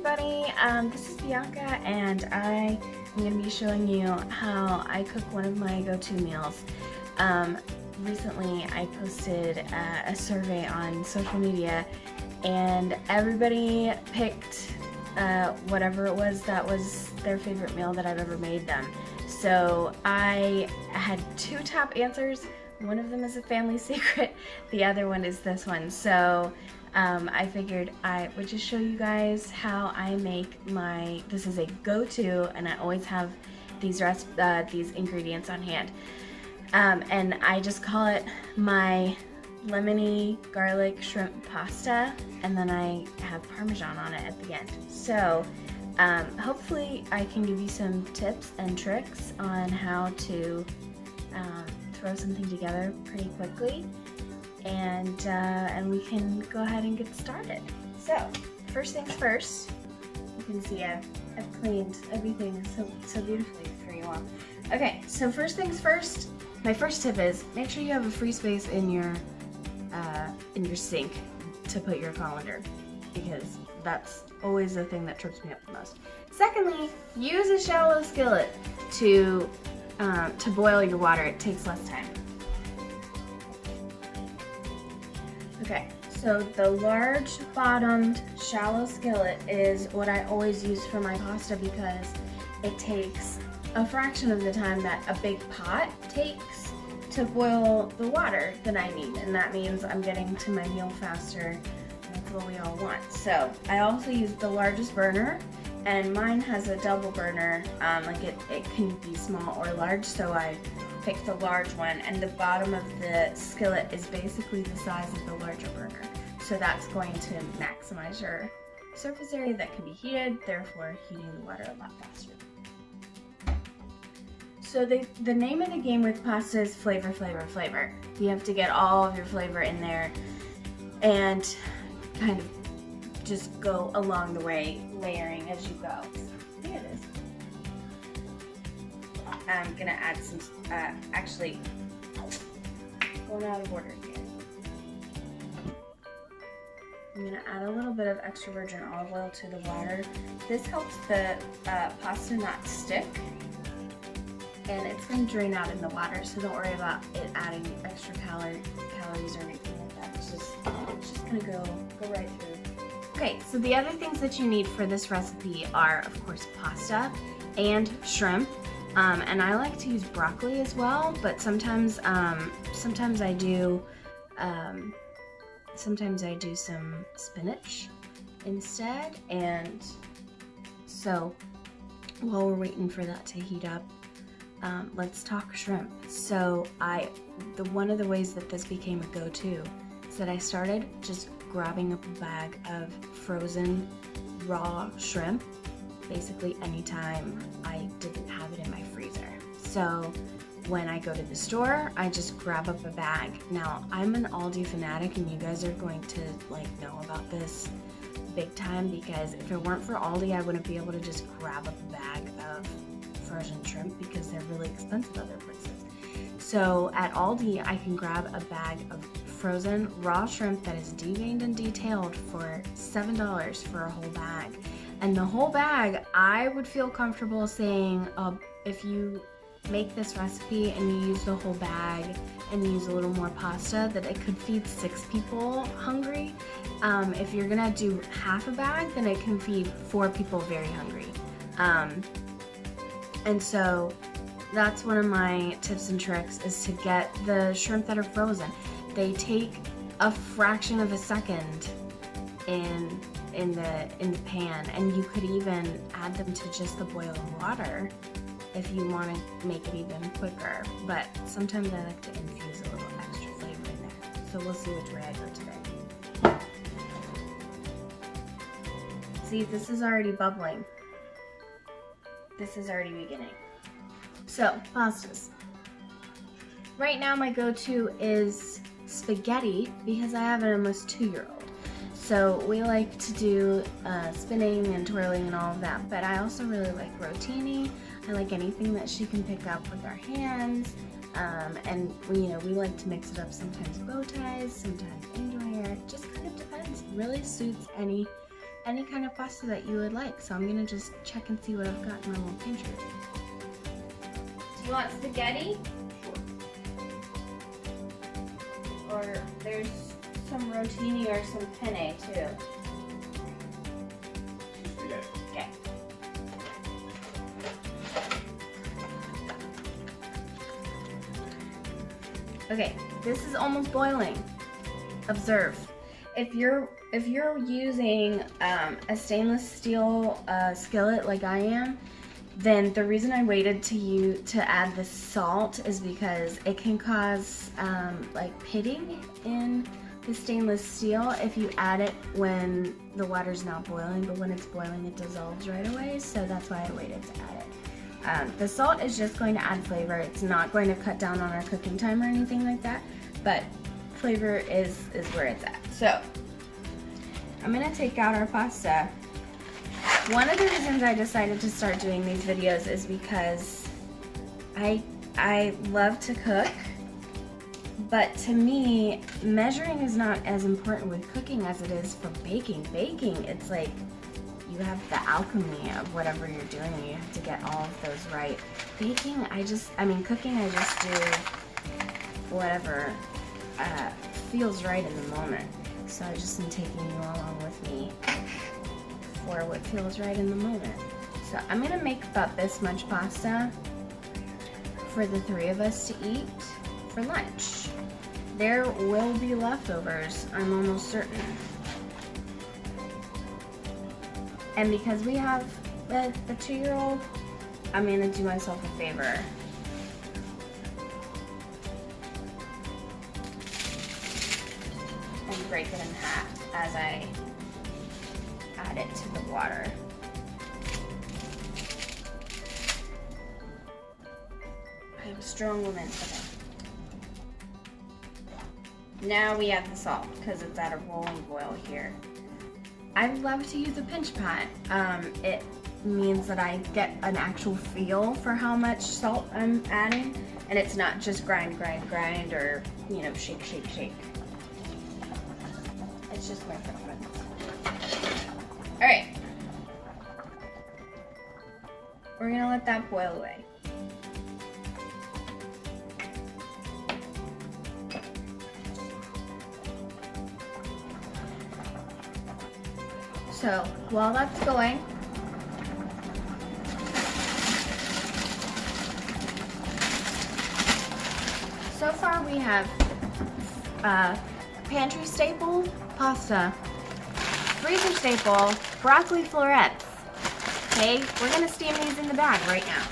everybody, this is Bianca and I am going to be showing you how I cook one of my go-to meals. Recently I posted a survey on social media and everybody picked whatever it was that was their favorite meal that I've ever made them. So I had two top answers. One of them is a family secret, the other one is this one. So I figured I would just show you guys how I make this is a go-to, and I always have these ingredients on hand. And I just call it my lemony garlic shrimp pasta, and then I have Parmesan on it at the end. So hopefully I can give you some tips and tricks on how to throw something together pretty quickly, and we can go ahead and get started. So first things first, you can see I've cleaned everything so beautifully for you all. Okay, so first things first, my first tip is make sure you have a free space in your sink to put your colander, because that's always the thing that trips me up the most. Secondly, use a shallow skillet to boil your water. It takes less time. Okay, so the large bottomed shallow skillet is what I always use for my pasta, because it takes a fraction of the time that a big pot takes to boil the water that I need, and that means I'm getting to my meal faster. That's what we all want. So I also use the largest burner, and mine has a double burner, like it can be small or large, so I picked the large one, and the bottom of the skillet is basically the size of the larger burner. So that's going to maximize your surface area that can be heated, therefore heating the water a lot faster. So the name of the game with pasta is flavor, flavor, flavor. You have to get all of your flavor in there and kind of just go along the way, layering as you go. There it is. I'm gonna add some, actually, going out of order here. I'm gonna add a little bit of extra virgin olive oil to the water. This helps the pasta not stick, and it's gonna drain out in the water, so don't worry about it adding extra calories or anything like that. It's just gonna go right through. Okay, so the other things that you need for this recipe are, of course, pasta and shrimp. And I like to use broccoli as well, but sometimes I do some spinach instead. And so while we're waiting for that to heat up, let's talk shrimp. So one of the ways that this became a go-to is that I started just grabbing up a bag of frozen raw shrimp basically anytime I didn't have it in my freezer. So when I go to the store, I just grab up a bag. Now, I'm an Aldi fanatic, and you guys are going to know about this big time, because if it weren't for Aldi, I wouldn't be able to just grab up a bag of frozen shrimp, because they're really expensive other places. So at Aldi, I can grab a bag of frozen raw shrimp that is deveined and detailed for $7 for a whole bag. And the whole bag, I would feel comfortable saying, if you make this recipe and you use the whole bag and use a little more pasta, that it could feed 6 people hungry. If you're gonna do half a bag, then it can feed 4 people very hungry. And so that's one of my tips and tricks, is to get the shrimp that are frozen. They take a fraction of a second in the pan, and you could even add them to just the boiling water if you want to make it even quicker. But sometimes I like to infuse a little extra flavor in there. So we'll see which way I go today. See, this is already bubbling. This is already beginning. So, pastas. Right now my go-to is spaghetti, because I have an almost 2-year-old. So we like to do spinning and twirling and all of that, but I also really like rotini. I like anything that she can pick up with our hands, and we like to mix it up, sometimes bow ties, sometimes angel hair. It just kind of depends. It really suits any any kind of pasta that you would like. So I'm gonna just check and see what I've got in my little pantry. Do you want spaghetti? Sure. Or there's some rotini or some penne too. Spaghetti. Okay. Okay, this is almost boiling. Observe. If you're using a stainless steel skillet like I am, then the reason I waited to add the salt is because it can cause like pitting in the stainless steel if you add it when the water's not boiling, but when it's boiling it dissolves right away, so that's why I waited to add it. The salt is just going to add flavor. It's not going to cut down on our cooking time or anything like that, but flavor is where it's at. So I'm gonna take out our pasta. One of the reasons I decided to start doing these videos is because I love to cook, but to me, measuring is not as important with cooking as it is for baking. Baking, it's like you have the alchemy of whatever you're doing and you have to get all of those right. Baking, cooking, I just do whatever feels right in the moment. So I just am taking you along with me for what feels right in the moment. So I'm gonna make about this much pasta for the three of us to eat for lunch. There will be leftovers, I'm almost certain. And because we have the 2-year-old, I'm gonna do myself a favor. And break it in half as I add it to the water. I am a strong woman today. Now we add the salt because it's at a rolling boil here. I love to use a pinch pot. It means that I get an actual feel for how much salt I'm adding, and it's not just grind, or shake, shake. It's just my preference. All right, we're gonna let that boil away. So while that's going, so far we have pantry staple pasta, freezer staple broccoli florets. Okay, we're gonna steam these in the bag right now.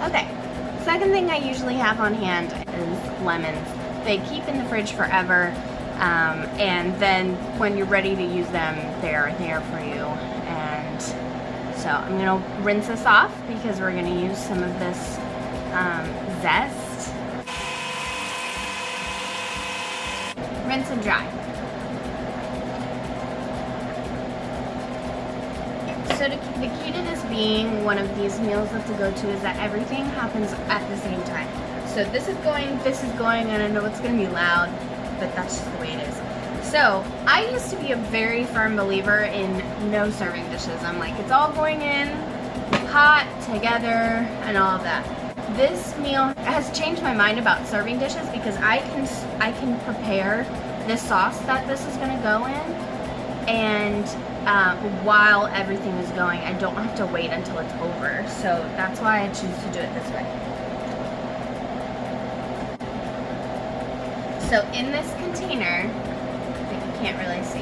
Okay, second thing I usually have on hand is lemons. They keep in the fridge forever, and then when you're ready to use them, they're there for you. And so I'm gonna rinse this off because we're gonna use some of this zest. Rinse and dry. So the key to this being one of these meals that's a go-to is that everything happens at the same time. So this is going, and I know it's going to be loud, but that's just the way it is. So I used to be a very firm believer in no serving dishes. I'm like, it's all going in hot, together, and all of that. This meal has changed my mind about serving dishes because I can prepare the sauce that this is going to go in, and while everything is going, I don't have to wait until it's over. So that's why I choose to do it this way. So in this container, that you can't really see,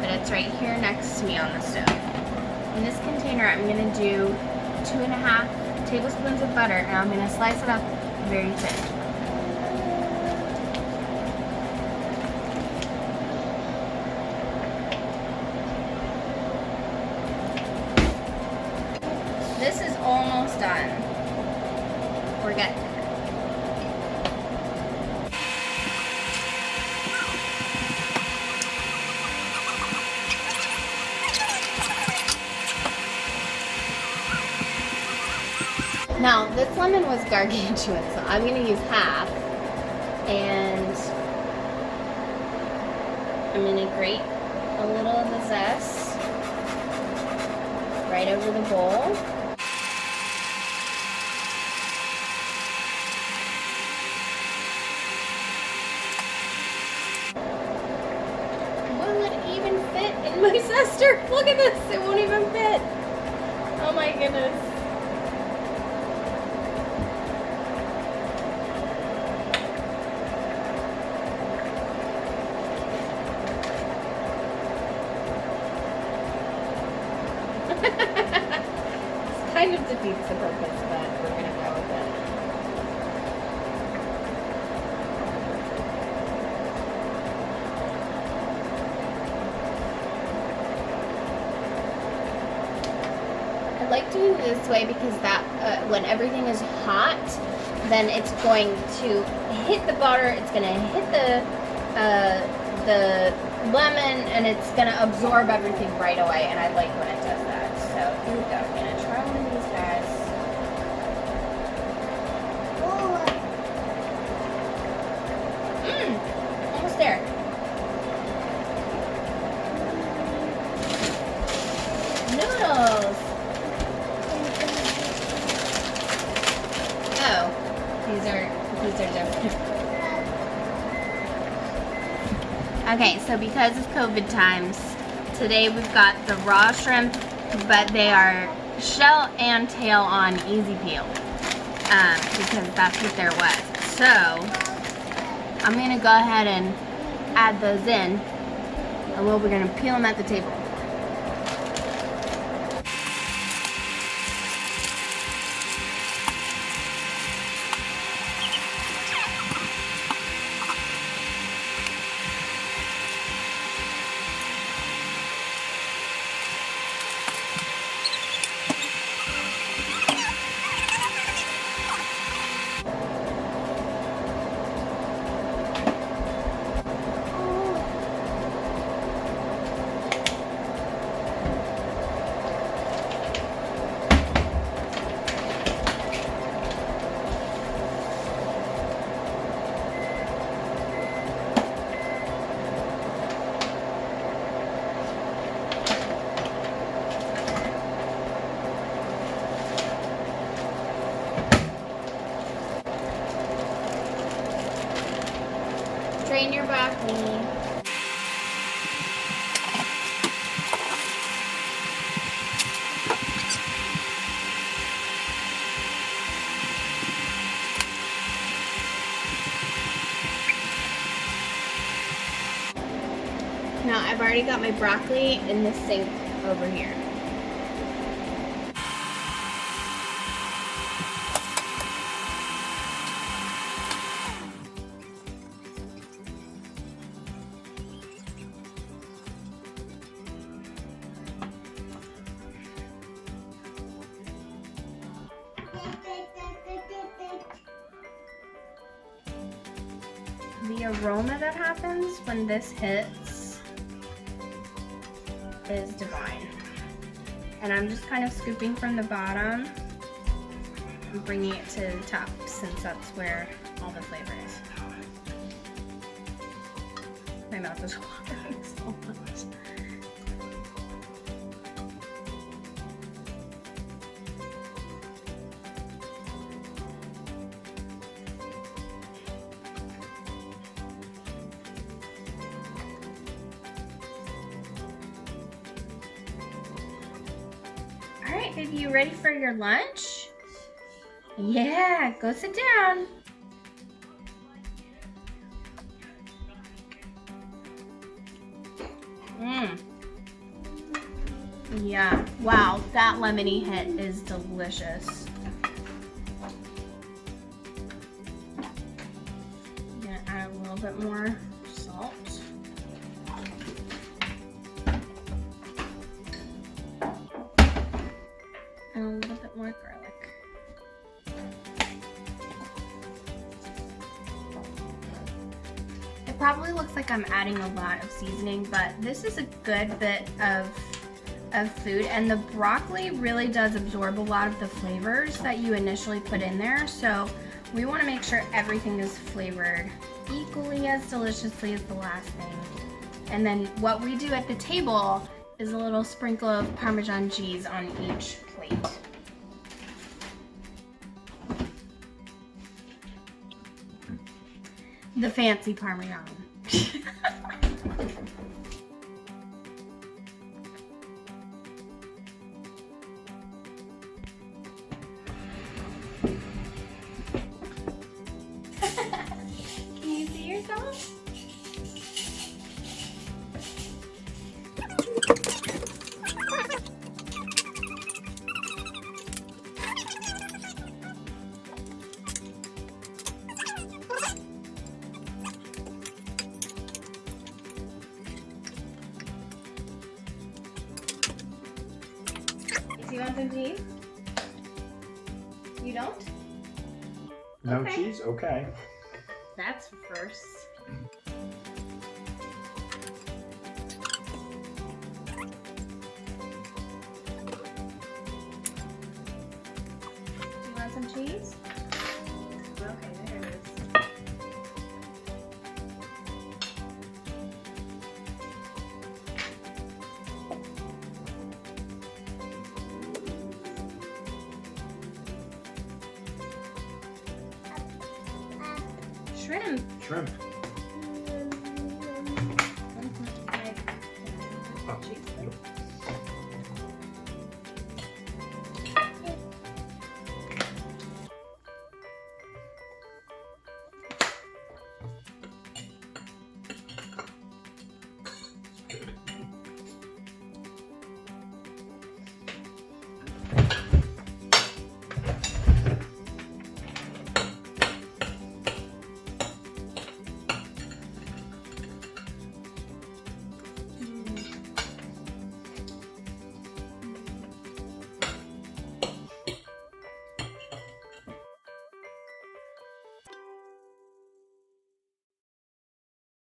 but it's right here next to me on the stove. In this container, I'm gonna do 2.5 tablespoons of butter, and I'm gonna slice it up very thin. done. We're getting there. Now, this lemon was gargantuan, so I'm going to use half. And I'm going to grate a little of the zest right over the bowl. Will it even fit in my zester? Look at this, it won't even fit. Oh my goodness. This kind of defeats the purpose, but we're gonna go with it. I like doing it this way because that when everything is hot, then it's going to hit the butter. It's gonna hit the lemon, and it's gonna absorb everything right away. And I like when it does that. So here we go. I'm gonna try one of these guys. Almost there. Noodles. Oh, these are different. Okay, so because of COVID times, today we've got the raw shrimp, but they are shell and tail on easy peel, because that's what there was. So I'm gonna go ahead and add those in, and we're gonna peel them at the table. Drain your broccoli. Now I've already got my broccoli in the sink over here. The aroma that happens when this hits is divine. And I'm just kind of scooping from the bottom and bringing it to the top, since that's where all the flavor is. My mouth is watering so much. All right, baby, you ready for your lunch? Yeah, go sit down. Yeah, wow, that lemony hit is delicious. I'm gonna add a little bit more salt. And a little bit more garlic. probably looks like I'm adding a lot of seasoning, but this is a good bit of food, and the broccoli really does absorb a lot of the flavors that you initially put in there, so we want to make sure everything is flavored equally as deliciously as the last thing. And then what we do at the table is a little sprinkle of Parmesan cheese on each plate. The fancy Parmesan. Can you see yourself? Do you want some cheese? You don't? No Okay. cheese? Okay. That's first. Do you want some cheese? Okay, there it is. Shrimp. Shrimp. Oh,